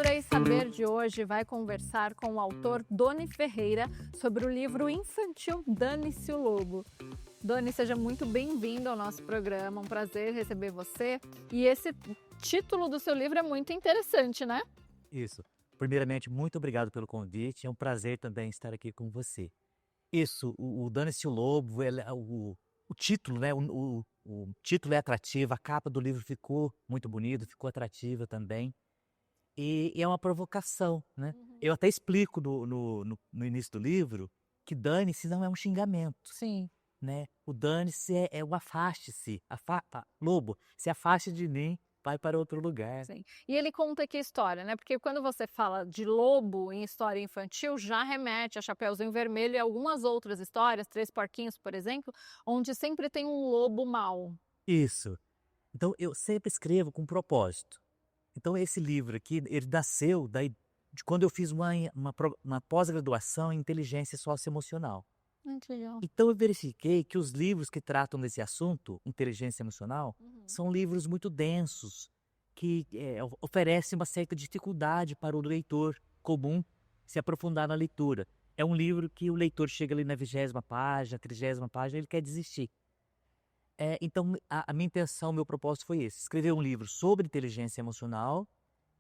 Procurei Saber de hoje vai conversar com o autor Doni Ferreira sobre o livro infantil Dane-se o Lobo. Doni, seja muito bem-vindo ao nosso programa, um prazer receber você. E esse título do seu livro é muito interessante, né? Isso. Primeiramente, muito obrigado pelo convite. É um prazer também estar aqui com você. Isso, o Dane-se o Lobo, o título, né? O título é atrativo, a capa do livro ficou muito bonita, ficou atrativa também. E é uma provocação, né? Eu até explico no início do livro que dane-se não é um xingamento, Sim. né? O dane-se é o afaste-se. Lobo, se afaste de mim, vai para outro lugar. Sim. E ele conta que história, né? Porque quando você fala de lobo em história infantil, já remete a Chapeuzinho Vermelho e algumas outras histórias, Três Porquinhos, por exemplo, onde sempre tem um lobo mau. Isso. Então eu sempre escrevo com propósito. Então esse livro aqui, ele nasceu de quando eu fiz uma pós-graduação em inteligência socioemocional. Que legal. Então eu verifiquei que os livros que tratam desse assunto, inteligência emocional, Uhum. são livros muito densos, que oferecem uma certa dificuldade para o leitor comum se aprofundar na leitura. É um livro que o leitor chega ali na 20ª página, 30ª página, ele quer desistir. Então a minha intenção, o meu propósito foi esse, escrever um livro sobre inteligência emocional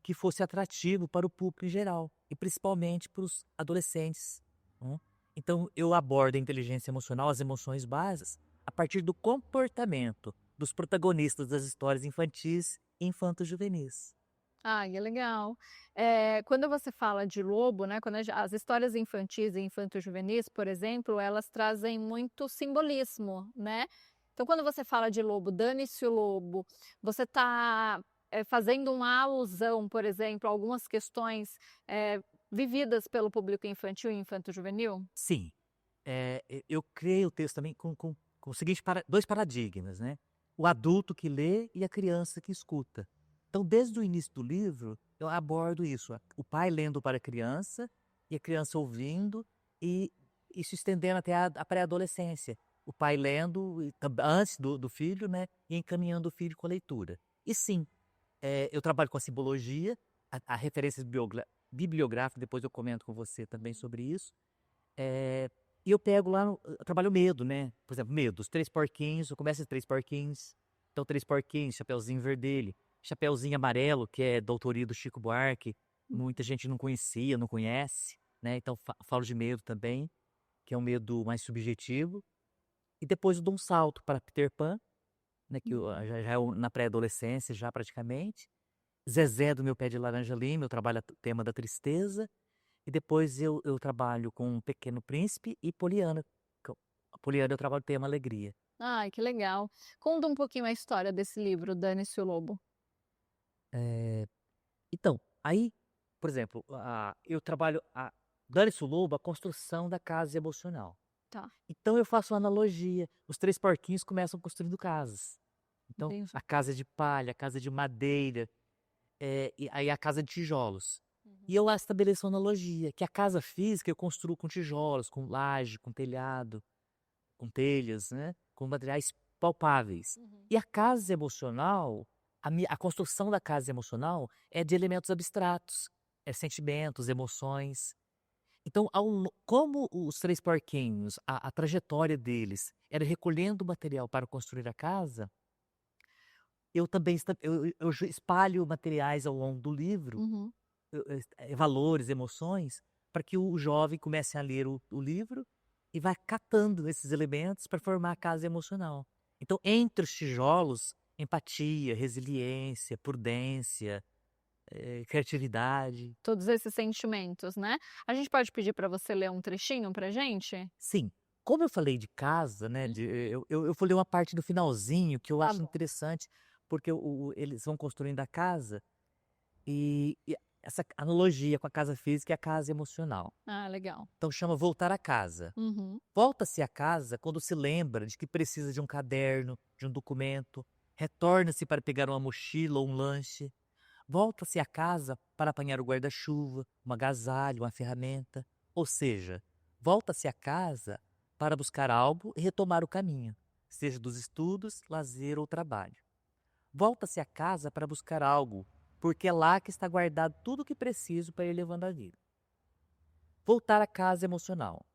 que fosse atrativo para o público em geral, e principalmente para os adolescentes, né. Então eu abordo a inteligência emocional, as emoções básicas, a partir do comportamento dos protagonistas das histórias infantis e infanto-juvenis. Que legal. Quando você fala de lobo, né, quando as histórias infantis e infanto-juvenis, por exemplo, elas trazem muito simbolismo, né. Então quando você fala de lobo, dane-se o lobo, você está fazendo uma alusão, por exemplo, a algumas questões, vividas pelo público infantil e infanto-juvenil? Sim, eu criei o texto também com o seguinte 2 paradigmas, né, o adulto que lê e a criança que escuta. Então desde o início do livro, eu abordo isso, o pai lendo para a criança e a criança ouvindo, e isso estendendo até a pré-adolescência. O pai lendo antes do filho, né, e encaminhando o filho com a leitura. E sim, eu trabalho com a simbologia, a referências bibliográficas, depois eu comento com você também sobre isso. E eu pego lá, eu trabalho medo, né? Por exemplo, medo, os Três Porquinhos, eu começo em Três Porquinhos. Então, Três Porquinhos, Chapeuzinho Verdelho, Chapeuzinho Amarelo, que é da autoria do Chico Buarque, muita gente não conhecia, não conhece, né? Então, falo de medo também, que é um medo mais subjetivo. E depois eu dou um salto para Peter Pan, né? Que já é na pré-adolescência, já praticamente. Zezé do Meu Pé de Laranja Lima, eu trabalho o tema da tristeza. E depois eu trabalho com o Pequeno Príncipe e Poliana. A Poliana eu trabalho o tema alegria. Ai, que legal. Conta um pouquinho a história desse livro, Dane-se o Lobo. Eh, então, aí, por exemplo, eu trabalho dane-se o lobo, a construção da casa emocional. Tá, Então eu faço uma analogia, os Três Porquinhos começam construindo casas. Então, entendi. a casa de palha, a casa de madeira, e aí a casa de tijolos. E eu lá estabeleço uma analogia, que a casa física eu construo com tijolos, com laje, com telhado, com telhas, né, com materiais palpáveis. Uhum. E a casa emocional, a construção da casa emocional é de elementos abstratos, sentimentos, emoções. Então, como os Três Porquinhos, a trajetória deles era recolhendo material para construir a casa, eu também eu espalho materiais ao longo do livro, Uhum. valores, emoções, para que o jovem comece a ler o livro e vá catando esses elementos para formar a casa emocional. Então, entre os tijolos, empatia, resiliência, prudência, criatividade. Todos esses sentimentos, né. A gente pode pedir para você ler um trechinho pra gente? Sim, como eu falei de casa, né, eu vou ler uma parte do finalzinho que eu Tá acho bom. interessante, porque eles vão construindo a casa e essa analogia com a casa física e a casa emocional. Legal. Então chama Voltar a Casa. Uhum. Volta-se a casa quando se lembra de que precisa de um caderno, de um documento, retorna-se para pegar uma mochila ou um lanche, volta-se a casa para apanhar o guarda-chuva, um agasalho, uma ferramenta, ou seja, volta-se a casa para buscar algo e retomar o caminho, seja dos estudos, lazer ou trabalho. Volta-se a casa para buscar algo porque é lá que está guardado tudo o que preciso para ir levando a vida. Voltar à casa emocional.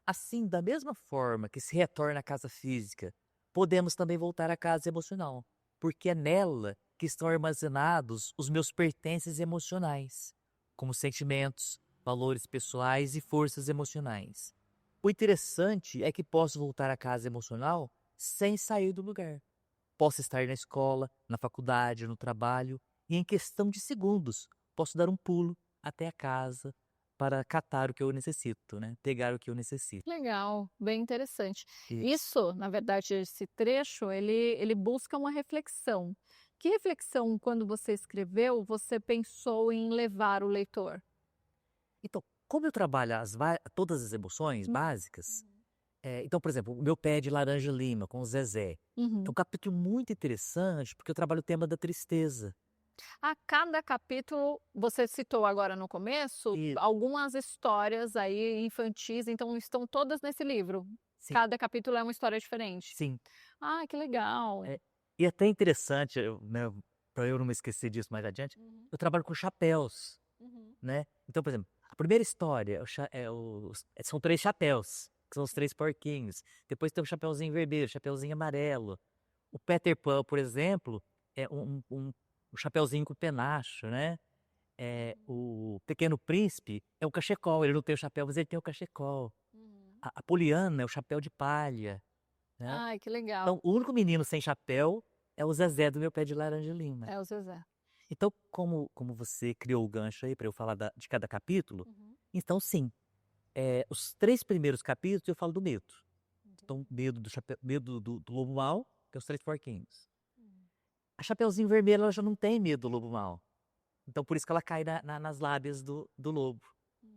Assim, da mesma forma que se retorna à casa física, podemos também voltar à casa emocional, porque é nela que estão armazenados os meus pertences emocionais, como sentimentos, valores pessoais e forças emocionais. O interessante é que posso voltar à casa emocional sem sair do lugar. Posso estar na escola, na faculdade, no trabalho, e em questão de segundos posso dar um pulo até a casa para catar o que eu necessito, né? Pegar o que eu necessito. Legal, bem interessante. Isso. Isso, na verdade, esse trecho, ele busca uma reflexão. Que reflexão, quando você escreveu, você pensou em levar o leitor? Então, como eu trabalho todas as emoções Hum. básicas, então, por exemplo, o meu pé de laranja lima com o Zezé, é um Uhum. capítulo muito interessante porque eu trabalho o tema da tristeza. A cada capítulo, você citou agora no começo, E algumas histórias aí infantis, então estão todas nesse livro. sim, Cada capítulo é uma história diferente. sim. Ah, que legal. É, e é até interessante, né, para eu não me esquecer disso mais adiante, Uhum, eu trabalho com chapéus, uhum. né. Então, por exemplo, a primeira história, são 3 chapéus, que são os 3 porquinhos. Depois tem o chapeuzinho vermelho, o chapeuzinho amarelo. O Peter Pan, por exemplo, é um chapeuzinho com penacho, né. O Pequeno Príncipe é o cachecol, ele não tem o chapéu, mas ele tem o cachecol. Uhum. A Poliana é o chapéu de palha, né. Ai, que legal. Então, o único menino sem chapéu é o Zezé do Meu Pé de Laranja Lima. É o Zezé. Então, como você criou o gancho aí para eu falar de cada capítulo, Uhum. então sim, os 3 primeiros capítulos eu falo do medo. Então, Entendi. medo do lobo mau, que é os 3 porquinhos. Hum. A Chapeuzinho Vermelho, ela já não tem medo do lobo mau, então por isso que ela cai nas lábias do lobo,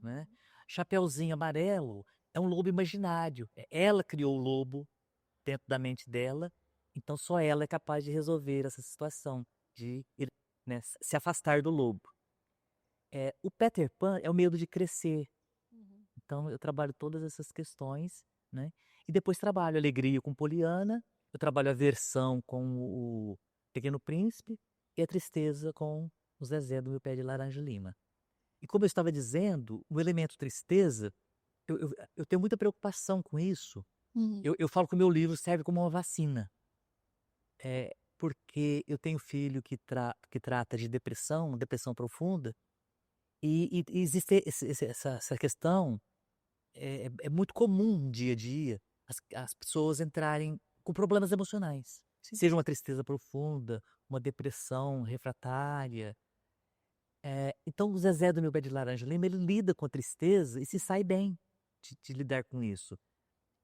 né. Uhum. Chapeuzinho Amarelo é um lobo imaginário, ela criou o lobo dentro da mente dela, então só ela é capaz de resolver essa situação, de ir, né, se afastar do lobo. O Peter Pan é o medo de crescer, Uhum. então eu trabalho todas essas questões, né, e depois trabalho alegria com Poliana, eu trabalho aversão com o Pequeno Príncipe e a tristeza com o Zezé do Meu Pé de Laranja Lima. E como eu estava dizendo, o elemento tristeza, eu tenho muita preocupação com isso, Uhum. eu falo que o meu livro serve como uma vacina. Porque eu tenho filho que trata de depressão profunda, e existe essa questão, é muito comum no dia a dia, as pessoas entrarem com problemas emocionais, Sim. seja uma tristeza profunda, uma depressão refratária. Então o Zezé do Meu Pé de Laranja Lima, ele lida com a tristeza e se sai bem de lidar com isso.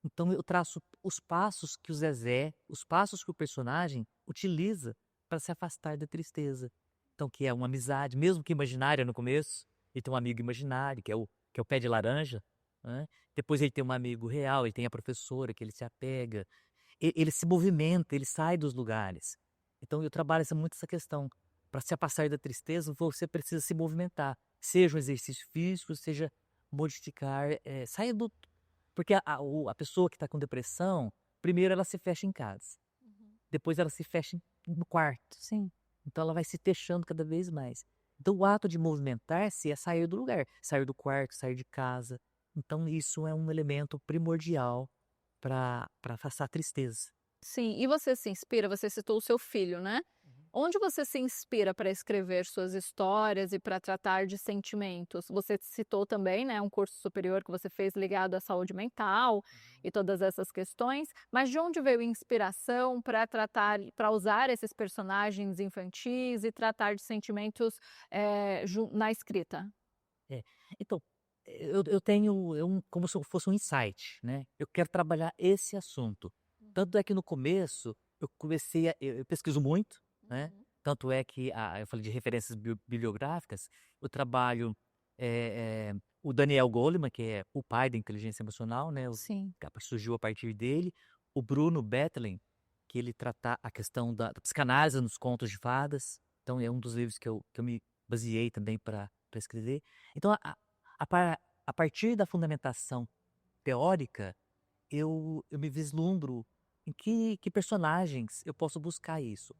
Então eu traço os passos que o Zezé, os passos que o personagem utiliza para se afastar da tristeza. Então, que é uma amizade, mesmo que imaginária no começo, ele tem um amigo imaginário, que é o pé de laranja, né? Depois ele tem um amigo real, ele tem a professora que ele se apega, ele se movimenta, ele sai dos lugares. Então eu trabalho muito essa questão. Para se afastar da tristeza, você precisa se movimentar, seja um exercício físico, seja modificar, sair do porque a pessoa que está com depressão, primeiro ela se fecha em casa, Uhum. depois ela se fecha no quarto, Sim. então ela vai se fechando cada vez mais. Então o ato de movimentar-se é sair do lugar, sair do quarto, sair de casa. Então isso é um elemento primordial para afastar a tristeza. Sim, e você se inspira, você citou o seu filho, né. Uhum. Onde você se inspira para escrever suas histórias e para tratar de sentimentos? Você citou também, né, um curso superior que você fez ligado à saúde mental Uhum. e todas essas questões, mas de onde veio a inspiração para usar esses personagens infantis e tratar de sentimentos, na escrita? É. Então, eu tenho como se fosse um insight, né, eu quero trabalhar esse assunto. Uhum, Tanto é que no começo eu comecei eu pesquiso muito, né, uhum. tanto é que eu falei de referências bibliográficas, eu trabalho, o Daniel Goleman, que é o pai da inteligência emocional, né, Sim. surgiu a partir dele, o Bruno Betlem, que ele trata a questão da psicanálise nos contos de fadas, então é um dos livros que eu me baseei também para escrever. Então a par a partir da fundamentação teórica, eu me vislumbro em que personagens eu posso buscar isso.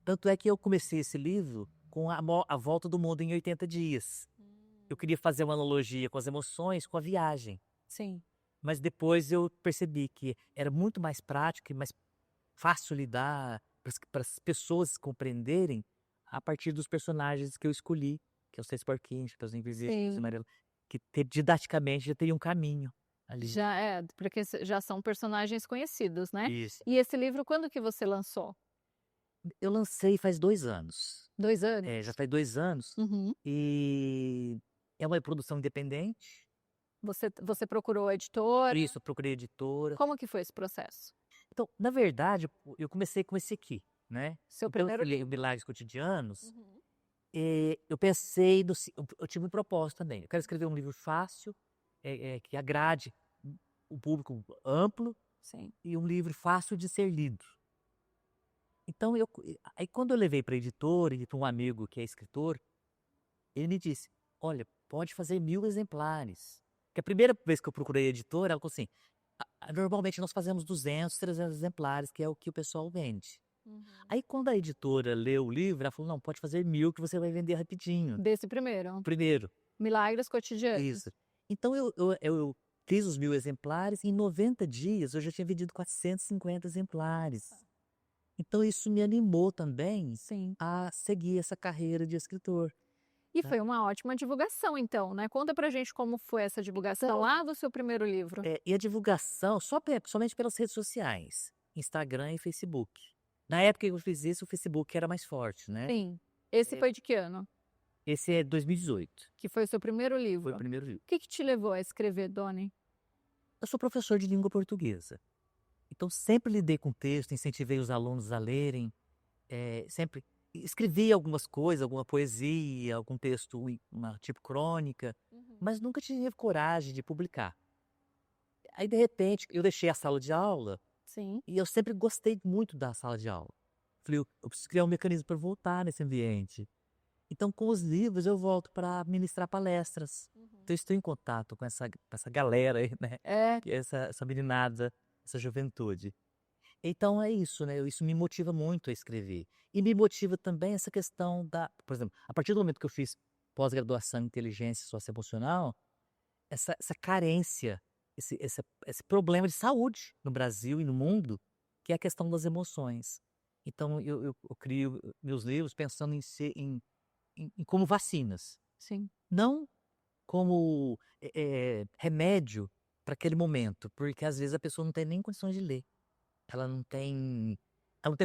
Tanto é que eu comecei esse livro com a volta do mundo em 80 dias. Eu queria fazer uma analogia com as emoções, com a viagem. Sim. Mas depois eu percebi que era muito mais prático e mais fácil lidar para as pessoas compreenderem a partir dos personagens que eu escolhi, que é os Três Porquinhos, Chapeuzinho Vermelho, Chapeuzinho Sim. Amarelo, que didaticamente já teria um caminho ali. Já é, porque já são personagens conhecidos, né? Isso. E esse livro, quando que você lançou? Eu lancei faz 2 anos. 2 anos? Já faz 2 anos. Uhum. E é uma produção independente. Você procurou a editora? Por isso, eu procurei editora. Como que foi esse processo? Então, na verdade, eu comecei com esse aqui, né? Seu Então, eu primeiro escolhi livro? Milagres Cotidianos. Uhum. Eu pensei eu tive um propósito também. Eu quero escrever um livro fácil, que agrade o público amplo Sim. e um livro fácil de ser lido. Então, aí quando eu levei para a editora e para um amigo que é escritor, ele me disse: olha, pode fazer 1000 exemplares. Porque a primeira vez que eu procurei a editora, ela falou assim: normalmente nós fazemos 200, 300 exemplares, que é o que o pessoal vende. Uhum. Aí quando a editora leu o livro, ela falou: não, pode fazer 1000 que você vai vender rapidinho. Desse primeiro? Primeiro. Milagres Cotidianos. Isso. Então eu fiz os 1000 exemplares e em 90 dias eu já tinha vendido 450 exemplares. Então isso me animou também Sim. a seguir essa carreira de escritor. E foi uma ótima divulgação, então, né? Conta pra gente como foi essa divulgação lá do seu primeiro livro. E a divulgação somente pelas redes sociais, Instagram e Facebook. Na época que eu fiz isso, o Facebook era mais forte, né? Sim. Esse foi de que ano? Esse é 2018, Que foi o seu primeiro livro. foi o primeiro livro. O que te levou a escrever, Doni? Eu sou professor de língua portuguesa. Então sempre lidei com texto, incentivei os alunos a lerem, sempre escrevi algumas coisas, alguma poesia, algum texto, uma tipo crônica, mas nunca tive coragem de publicar. Aí, de repente, eu deixei a sala de aula. Sim. E eu sempre gostei muito da sala de aula. Falei, eu preciso criar um mecanismo para voltar nesse ambiente. Então, com os livros, eu volto para ministrar palestras. Então, eu estou em contato com essa galera aí, né? Essa meninada, essa juventude. Então, é isso, né? Isso me motiva muito a escrever. E me motiva também essa questão por exemplo, a partir do momento que eu fiz pós-graduação em inteligência socioemocional, essa carência, esse problema de saúde no Brasil e no mundo, que é a questão das emoções. Então, eu crio meus livros pensando em como vacinas. Sim. Não como remédio para aquele momento, porque às vezes a pessoa não tem nem condições de ler. Ela não tem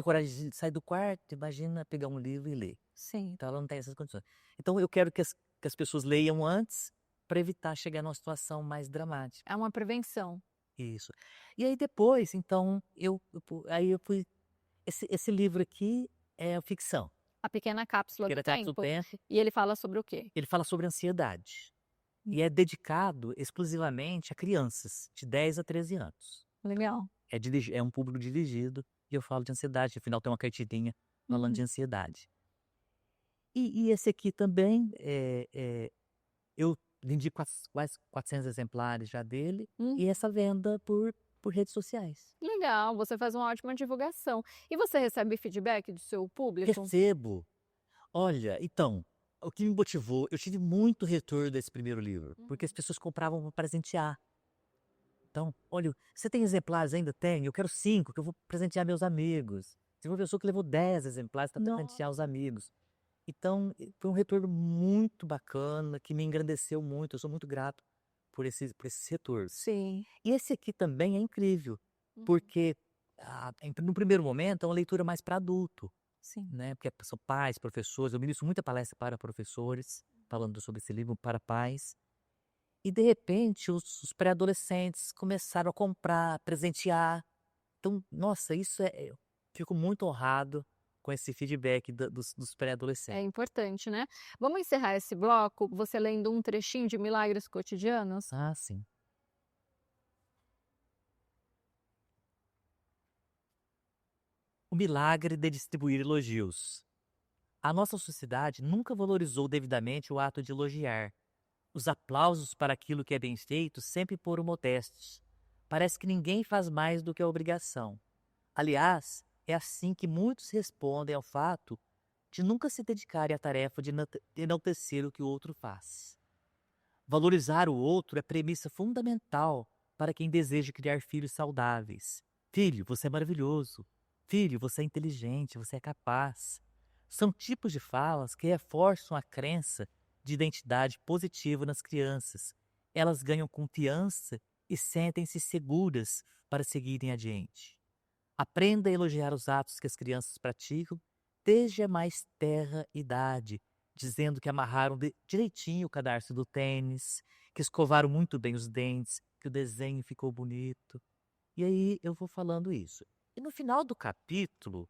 coragem de sair do quarto, imagina pegar um livro e ler. Sim. Então ela não tem essas condições. Então eu quero que as pessoas leiam antes para evitar chegar numa situação mais dramática. É uma prevenção. Isso. E aí depois, então, aí eu fui. Esse livro aqui é ficção. A Pequena Cápsula do Cápsula do Tempo. E ele fala sobre o quê? Ele fala sobre ansiedade. E é dedicado exclusivamente a crianças de 10 a 13 anos. Legal. É um público dirigido e eu falo de ansiedade. Afinal, tem uma carteirinha falando de ansiedade. E esse aqui também, eu vendi quase 400 exemplares já dele. E essa venda por redes sociais. Legal, você faz uma ótima divulgação. E você recebe feedback do seu público? Recebo. Olha, então, o que me motivou, eu tive muito retorno desse primeiro livro, porque as pessoas compravam para presentear. Então, olha, você tem exemplares ainda? Tem, eu quero 5, que eu vou presentear meus amigos. Tem uma pessoa que levou 10 exemplares para presentear os amigos. Então, foi um retorno muito bacana, que me engrandeceu muito, eu sou muito grato por esses retornos. Sim. E esse aqui também é incrível, porque no primeiro momento é uma leitura mais para adulto. Sim. Né? Porque são pais, professores, eu ministro muita palestra para professores, falando sobre esse livro para pais. E de repente os pré-adolescentes começaram a comprar, presentear. Então, nossa, eu fico muito honrado com esse feedback dos É pré-adolescentes. importante, né? Vamos encerrar esse bloco você lendo um trechinho de Milagres Cotidianos? Ah, sim. O milagre de distribuir elogios. A nossa sociedade nunca valorizou devidamente o ato de elogiar. Os aplausos para aquilo que é bem feito sempre foram modestos. Parece que ninguém faz mais do que a obrigação. Aliás, é assim que muitos respondem ao fato de nunca se dedicarem à tarefa de enaltecer o que o outro faz. Valorizar o outro é premissa fundamental para quem deseja criar filhos saudáveis. Filho, você é maravilhoso. Filho, você é inteligente, você é capaz. São tipos de falas que reforçam a crença de identidade positiva nas crianças. Elas ganham confiança e sentem-se seguras para seguirem adiante. Aprenda a elogiar os atos que as crianças praticam desde a mais tenra idade, dizendo que amarraram direitinho o cadarço do tênis, que escovaram muito bem os dentes, que o desenho ficou bonito. E aí eu vou falando isso. E no final do capítulo,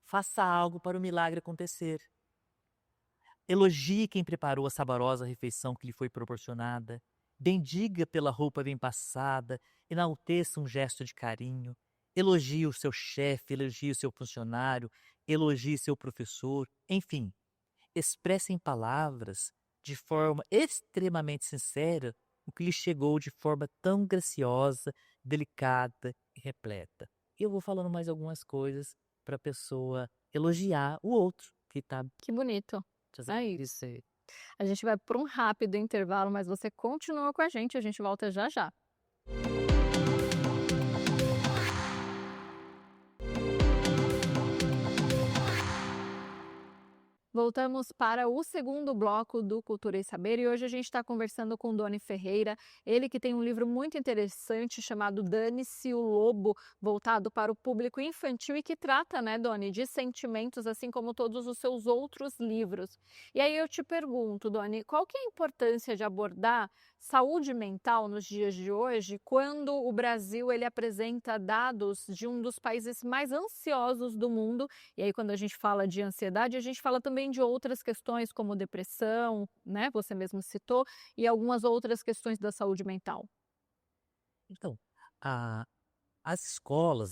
faça algo para o milagre acontecer. Elogie quem preparou a saborosa refeição que lhe foi proporcionada. Bendiga pela roupa bem passada, enalteça um gesto de carinho. Elogie o seu chefe, elogie o seu funcionário, elogie seu professor. Enfim, expresse em palavras, de forma extremamente sincera, o que lhe chegou de forma tão graciosa, delicada e repleta. E eu vou falando mais algumas coisas para a pessoa elogiar o outro que está Que bonito. É isso. dizer. A gente vai para um rápido intervalo, mas você continua com a gente volta já já. Voltamos para o segundo bloco do Cultura e Saber e hoje a gente está conversando com Doni Ferreira, ele que tem um livro muito interessante chamado Dane-se o Lobo, voltado para o público infantil e que trata, né, Doni, de sentimentos, assim como todos os seus outros livros. E aí eu te pergunto, Doni, qual que é a importância de abordar saúde mental nos dias de hoje, quando o Brasil ele apresenta dados de um dos países mais ansiosos do mundo? E aí, quando a gente fala de ansiedade, a gente fala também de outras questões como depressão, né? Você mesmo citou, e algumas outras questões da saúde mental. Então, a as escolas,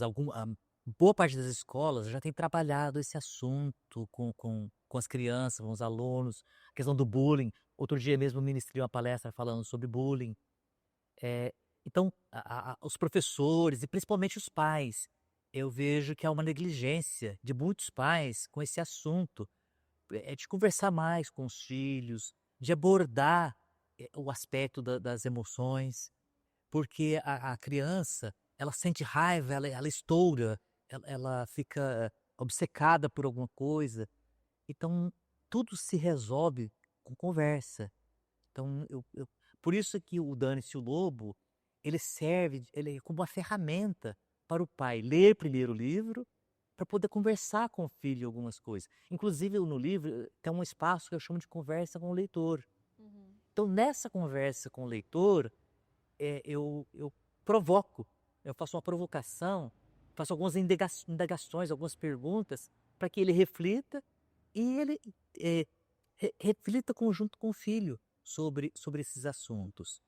boa parte das escolas já tem trabalhado esse assunto com as crianças, com os alunos, a questão do bullying. Outro dia mesmo ministrei uma palestra falando sobre bullying. Eh, então, os professores e principalmente os pais, eu vejo que há uma negligência de muitos pais com esse assunto, de conversar mais com os filhos, de abordar, o aspecto das emoções. Porque a criança, ela sente raiva, ela estoura, ela fica obcecada por alguma coisa. Então, tudo se resolve com conversa. Então, por isso que o Dane-se o Lobo, ele é como uma ferramenta para o pai ler primeiro o livro, para poder conversar com o filho algumas coisas. Inclusive, no livro, tem um espaço que eu chamo de conversa com o leitor. Uhum. Então, nessa conversa com o leitor, eu provoco, eu faço uma provocação, faço algumas indagações, algumas perguntas, para que ele reflita e ele reflita conjunto com o filho sobre esses assuntos.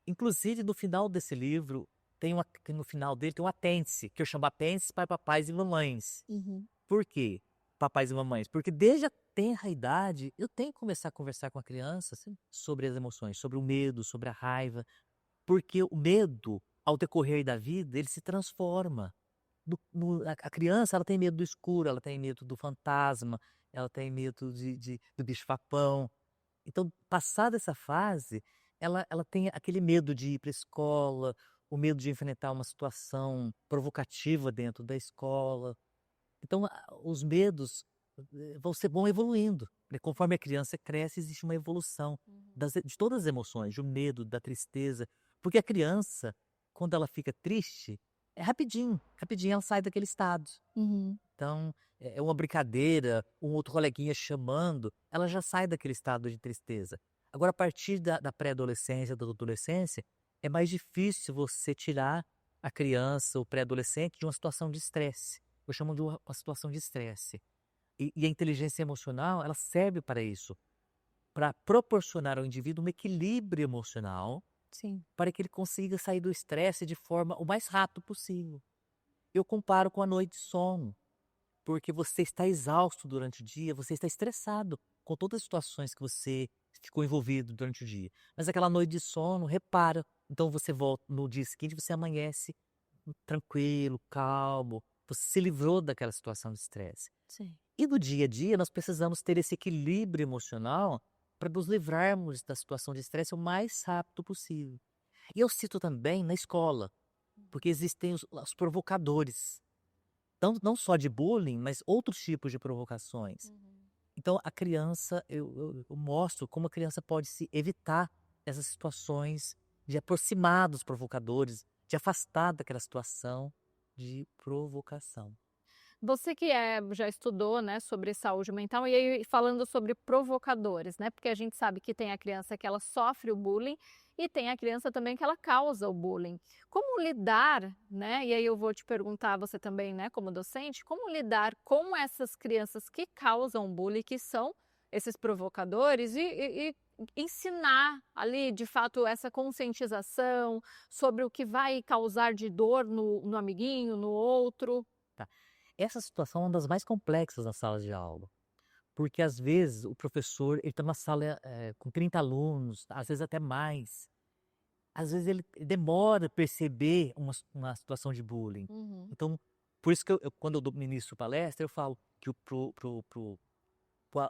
Inclusive, no final desse livro, no final dele tem um apêndice, que eu chamo apêndice para papais e mamães. Uhum. Por quê, papais e mamães? Porque desde a tenra idade, eu tenho que começar a conversar com a criança assim, sobre as emoções, sobre o medo, sobre a raiva, porque o medo, ao decorrer da vida, ele se transforma. A criança, ela tem medo do escuro, ela tem medo do fantasma, ela tem medo do bicho-papão. Então, passada essa fase, ela tem aquele medo de ir para a escola, o medo de enfrentar uma situação provocativa dentro da escola. Então, os medos vão evoluindo, né? Conforme a criança cresce, existe uma evolução Uhum. de todas as emoções, do medo, da tristeza. Porque a criança, quando ela fica triste, é rapidinho, rapidinho ela sai daquele estado. Uhum. Então, é uma brincadeira, um outro coleguinha chamando, ela já sai daquele estado de tristeza. Agora, a partir da pré-adolescência, da adolescência, é mais difícil você tirar a criança, o pré-adolescente, de uma situação de estresse. Eu chamo de uma situação de estresse. E a inteligência emocional, ela serve para isso, para proporcionar ao indivíduo um equilíbrio emocional, Sim. para que ele consiga sair do estresse de forma o mais rápido possível. Eu comparo com a noite de sono, porque você está exausto durante o dia, você está estressado com todas as situações que você ficou envolvido durante o dia. Mas aquela noite de sono, repara, então você volta no dia seguinte, você amanhece tranquilo, calmo, você se livrou daquela situação de estresse. Sim. E no dia a dia, nós precisamos ter esse equilíbrio emocional para nos livrarmos da situação de estresse o mais rápido possível. E eu cito também na escola, porque existem os provocadores, não só de bullying, mas outros tipos de provocações. Uhum. Então, a criança, eu mostro como a criança pode se evitar essas situações de aproximar dos provocadores, de afastar daquela situação de provocação. Você que já estudou, né, sobre saúde mental, e aí falando sobre provocadores, né, porque a gente sabe que tem a criança que ela sofre o bullying e tem a criança também que ela causa o bullying. Como lidar, né, e aí eu vou te perguntar, você também, né, como docente, como lidar com essas crianças que causam bullying, que são esses provocadores, e ensinar ali, de fato, essa conscientização sobre o que vai causar de dor no amiguinho, no outro? Tá? Essa situação é uma das mais complexas na sala de aula, porque às vezes o professor ele está numa sala com 30 alunos, às vezes até mais. Às vezes ele demora a perceber uma situação de bullying. Uhum. Então, por isso que quando eu ministro palestra, eu falo que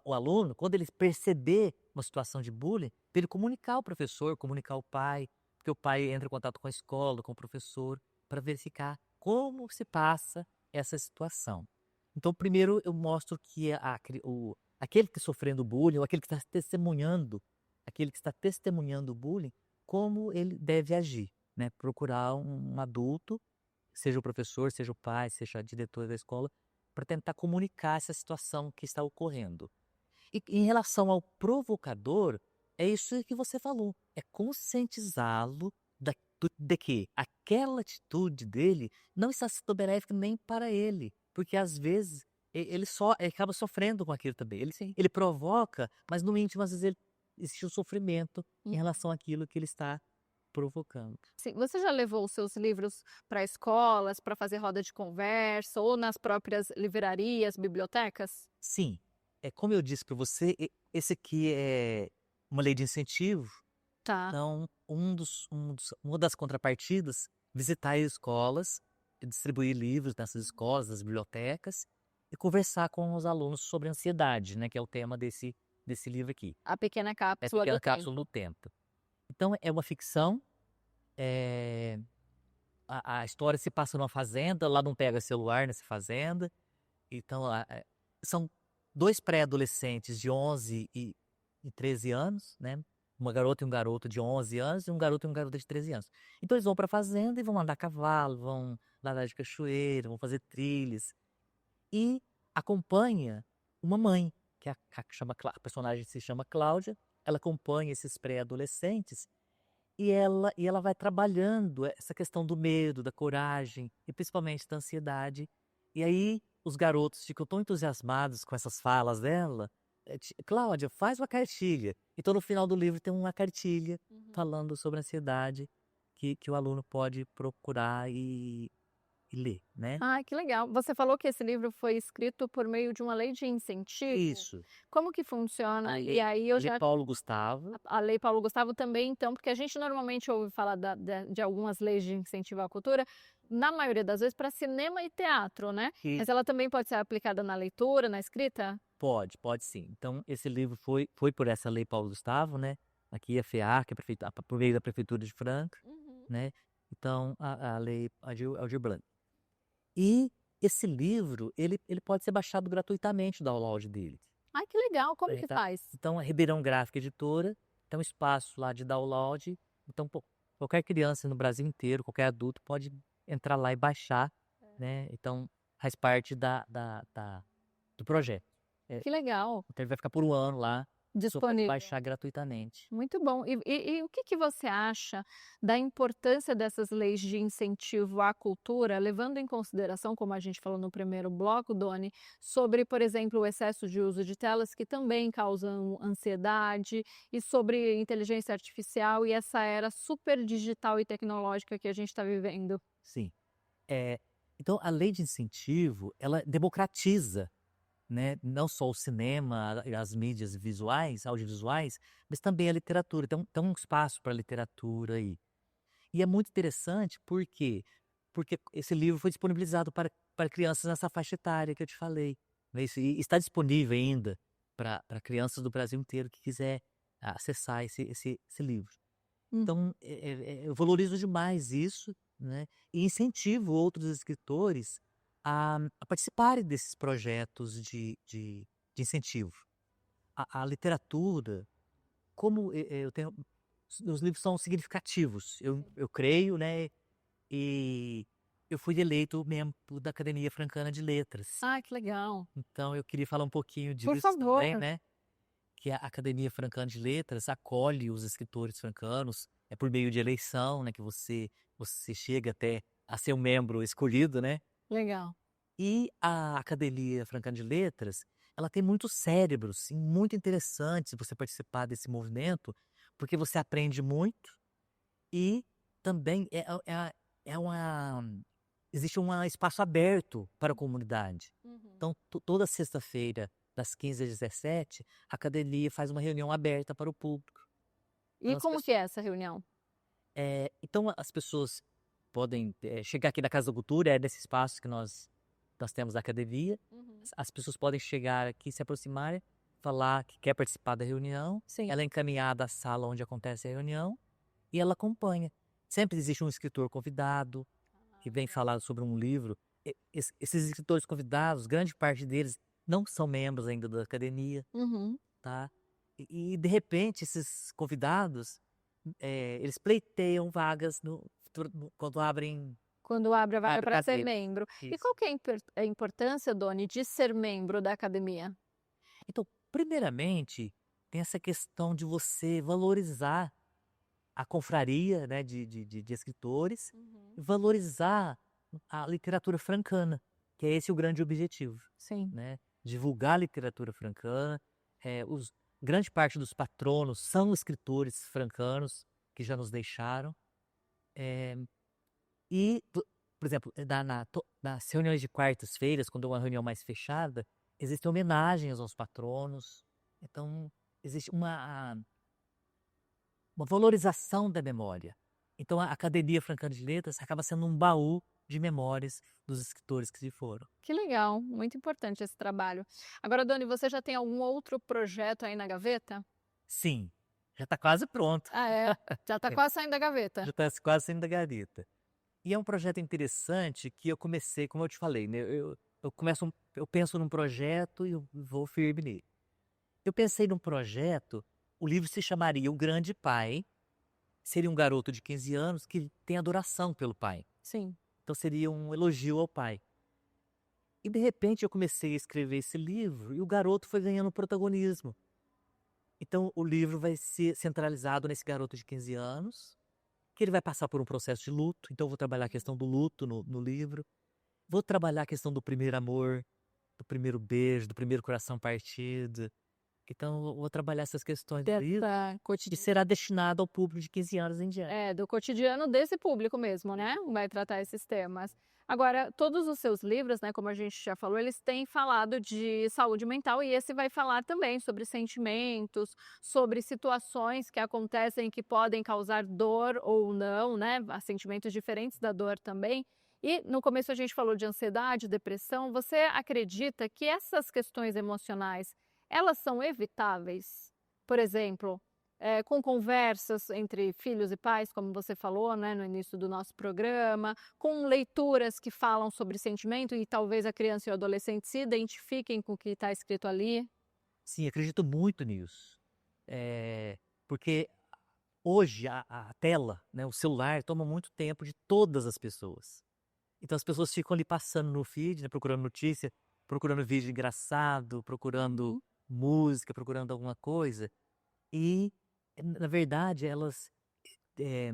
o aluno, quando ele perceber uma situação de bullying, pra ele comunicar ao professor, comunicar ao pai, porque o pai entra em contato com a escola, com o professor, para verificar como se passa essa situação. Então, primeiro eu mostro que aquele que está sofrendo bullying, ou aquele que está testemunhando o bullying, como ele deve agir, né? Procurar um adulto, seja o professor, seja o pai, seja a diretora da escola, para tentar comunicar essa situação que está ocorrendo. E em relação ao provocador, é isso que você falou, é conscientizá-lo de que aquela atitude dele não está sendo benéfica nem para ele, porque às vezes ele acaba sofrendo com aquilo também. Sim. Ele provoca, mas no íntimo às vezes existe um sofrimento em relação àquilo que ele está provocando. Sim, você já levou os seus livros para escolas, para fazer roda de conversa ou nas próprias livrarias, bibliotecas? Sim, é como eu disse para você, esse aqui é uma lei de incentivo. Tá. Então, uma das contrapartidas, visitar escolas, e distribuir livros nessas escolas, nas bibliotecas, e conversar com os alunos sobre ansiedade, né, que é o tema desse livro aqui. A pequena É cápsula do Pequena tempo. Cápsula do Tempo. Então, é uma ficção, eh, a história se passa numa fazenda, lá não pega celular nessa fazenda, então são 2 pré-adolescentes de 11 e 13 anos, né, uma garota e um garoto de 11 anos e um garoto e uma garota de 13 anos. Então eles vão para a fazenda e vão andar a cavalo, vão nadar de cachoeira, vão fazer trilhas e acompanha uma mãe, que é a personagem se chama Cláudia, ela acompanha esses pré-adolescentes e ela vai trabalhando essa questão do medo, da coragem e principalmente da ansiedade. E aí os garotos ficam tão entusiasmados com essas falas dela. Cláudia, faz uma cartilha. Então no final do livro tem uma cartilha Uhum. falando sobre a ansiedade que o aluno pode procurar e ler, né? Ai, que legal. Você falou que esse livro foi escrito por meio de uma lei de incentivo. Isso. Como que funciona? E aí A eu lei já Paulo Gustavo. a Lei Paulo Gustavo também, então, porque a gente normalmente ouve falar de algumas leis de incentivo à cultura, na maioria das vezes para cinema e teatro, né? Que Mas ela também pode ser aplicada na leitura, na escrita? pode sim. Então esse livro foi por essa lei Paulo Gustavo, né? Aqui a FEAR, que é por meio da prefeitura de Franca, Uhum. né? Então a lei Aldir Blanc. E esse livro, ele pode ser baixado gratuitamente do download dele. Ai, que legal. Como que Tá? faz? Então, a Ribeirão Gráfica Editora tem um espaço lá de download. Então, qualquer criança no Brasil inteiro, qualquer adulto pode entrar lá e baixar, né? Então, faz parte do projeto. Que legal. Então, ele vai ficar por 1 ano lá, a pessoa pode Disponível. baixar gratuitamente. Muito bom. E o que que você acha da importância dessas leis de incentivo à cultura, levando em consideração, como a gente falou no primeiro bloco, Doni, sobre, por exemplo, o excesso de uso de telas que também causam ansiedade, e sobre inteligência artificial e essa era super digital e tecnológica que a gente está vivendo? Sim. É, então, a lei de incentivo, ela democratiza, né, não só o cinema, as mídias visuais, audiovisuais, mas também a literatura. Então, tem um espaço para a literatura aí. E é muito interessante porque esse livro foi disponibilizado para crianças nessa faixa etária que eu te falei. né, isso, e está disponível ainda para crianças do Brasil inteiro que quiser acessar esse livro. Hum. Então, eu valorizo demais isso, né, e incentivo outros escritores a participarem desses projetos de incentivo. A literatura, como eu tenho, os livros são significativos, eu creio, né, e eu fui eleito membro da Academia Francana de Letras. Ah, que legal. Então eu queria falar um pouquinho Por disso favor. também, né, que a Academia Francana de Letras acolhe os escritores francanos, é por meio de eleição, né, que você chega até a ser um membro escolhido, né. Legal. E a Academia Francana de Letras, ela tem muitos cérebros, sim, muito interessantes você participar desse movimento, porque você aprende muito e também é uma existe um espaço aberto para a comunidade. Uhum. Então, toda sexta-feira, das 15 às 17, a academia faz uma reunião aberta para o público. E Então as como que é essa reunião? então as pessoas podem, chegar aqui na Casa da Cultura, é nesse espaço que nós temos a academia. Uhum. As pessoas podem chegar aqui, se aproximarem, falar que quer participar da reunião, Sim. ela é encaminhada à sala onde acontece a reunião e ela acompanha. Sempre existe um escritor convidado que vem falar sobre um livro. Esses escritores convidados, grande parte deles não são membros ainda da academia, Uhum. tá? E de repente esses convidados, eles pleiteiam vagas quando abrem Quando abre a vaga abre a para ser cadeiras. membro. E Isso. qual que é a importância, Doni, de ser membro da academia? Então, primeiramente, tem essa questão de você valorizar a confraria, né, de escritores, Uhum. e valorizar a literatura francana, que é esse o grande objetivo, Sim. né? Divulgar a literatura francana. Grande parte dos patronos são escritores francanos que já nos deixaram. eh, por exemplo, nas reuniões de quartas-feiras, quando é uma reunião mais fechada, existem homenagens aos patronos. Então, existe uma valorização da memória. Então, a Academia Francana de Letras acaba sendo um baú de memórias dos escritores que se foram. Que legal, muito importante esse trabalho. Agora, Doni, você já tem algum outro projeto aí na gaveta? Sim, já está quase pronto. Ah, é? Já está É, quase saindo da gaveta. já está quase saindo da gaveta. E é um projeto interessante que eu comecei, como eu te falei, né? Eu penso num projeto e eu vou firme nele. Eu pensei num projeto, o livro se chamaria O Grande Pai, seria um garoto de 15 anos que tem adoração pelo pai. Sim. Então seria um elogio ao pai. E de repente eu comecei a escrever esse livro e o garoto foi ganhando protagonismo. Então o livro vai ser centralizado nesse garoto de 15 anos, que ele vai passar por um processo de luto. Então eu vou trabalhar a questão do luto no livro. Vou trabalhar a questão do primeiro amor, do primeiro beijo, do primeiro coração partido. Então eu vou trabalhar essas questões do livro Dessa e será destinado ao público de 15 anos em diante. do cotidiano desse público mesmo, né? Vai tratar esses temas. Agora, todos os seus livros, né, como a gente já falou, eles têm falado de saúde mental e esse vai falar também sobre sentimentos, sobre situações que acontecem que podem causar dor ou não, né? Há sentimentos diferentes da dor também. E no começo a gente falou de ansiedade, depressão. Você acredita que essas questões emocionais, elas são evitáveis? Por exemplo, com conversas entre filhos e pais, como você falou, né, no início do nosso programa, com leituras que falam sobre sentimento e talvez a criança e o adolescente se identifiquem com o que está escrito ali. Sim, acredito muito nisso. Porque hoje a tela, né, o celular toma muito tempo de todas as pessoas. Então as pessoas ficam ali passando no feed, né, procurando notícia, procurando vídeo engraçado, procurando Uhum. música, procurando alguma coisa. E, na verdade, eh,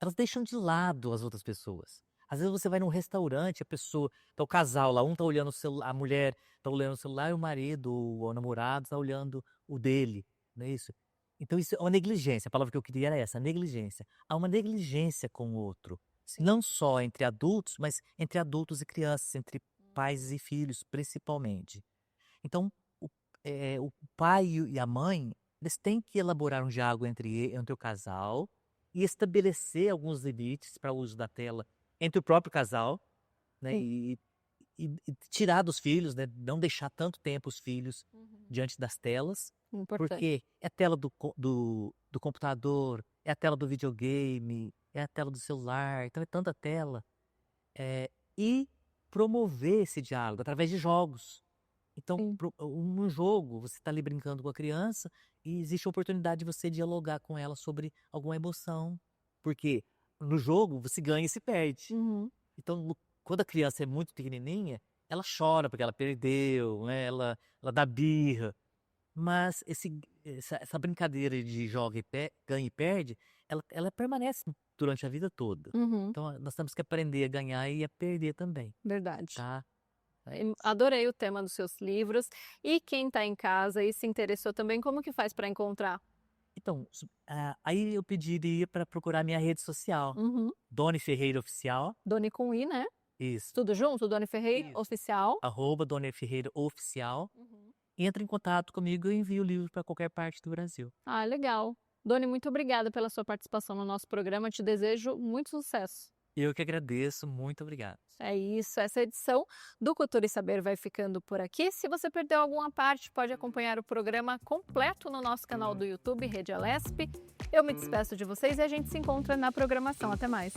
elas deixam de lado as outras pessoas. Às vezes você vai num restaurante, a pessoa, tá o casal lá, um tá olhando o celular, a mulher tá olhando o celular e o marido ou o namorado tá olhando o dele, não é isso? Então isso é uma negligência, a palavra que eu queria era essa, negligência. Há uma negligência com o outro, Sim. não só entre adultos, mas entre adultos e crianças, entre pais e filhos, principalmente. Então, o, o pai e a mãe, eles têm que elaborar um diálogo entre o casal e estabelecer alguns limites para o uso da tela entre o próprio casal, né? Sim. e tirar dos filhos, né? Não deixar tanto tempo os filhos diante das telas, Importante. porque é a tela do computador, é a tela do videogame, é a tela do celular, então é tanta tela. E promover esse diálogo através de jogos. Então, Sim. um jogo, você está ali brincando com a criança e existe a oportunidade de você dialogar com ela sobre alguma emoção. Porque no jogo você ganha e se perde. Uhum. Então, quando a criança é muito pequenininha, ela chora porque ela perdeu, né? Ela dá birra. Mas essa brincadeira de joga e ganha e perde, ela permanece durante a vida toda. Uhum. Então, nós temos que aprender a ganhar e a perder também, Verdade. tá? É isso. Adorei o tema dos seus livros. E quem está em casa e se interessou também, como que faz para encontrar? Então, aí eu pediria para procurar minha rede social, Uhum. Doni Ferreira Oficial, Doni com I, né? isso, Tudo junto? Doni Ferreira Isso. Oficial. @Doni Ferreira Oficial. Uhum. Entra em contato comigo e eu envio o livro para qualquer parte do Brasil. Ah, legal. Doni, muito obrigada pela sua participação no nosso programa. Te desejo muito sucesso. Eu que agradeço, muito obrigado. É isso, essa edição do Cultura e Saber vai ficando por aqui. Se você perdeu alguma parte, pode acompanhar o programa completo no nosso canal do YouTube, Rede Alesp. Eu me despeço de vocês e a gente se encontra na programação. Até mais.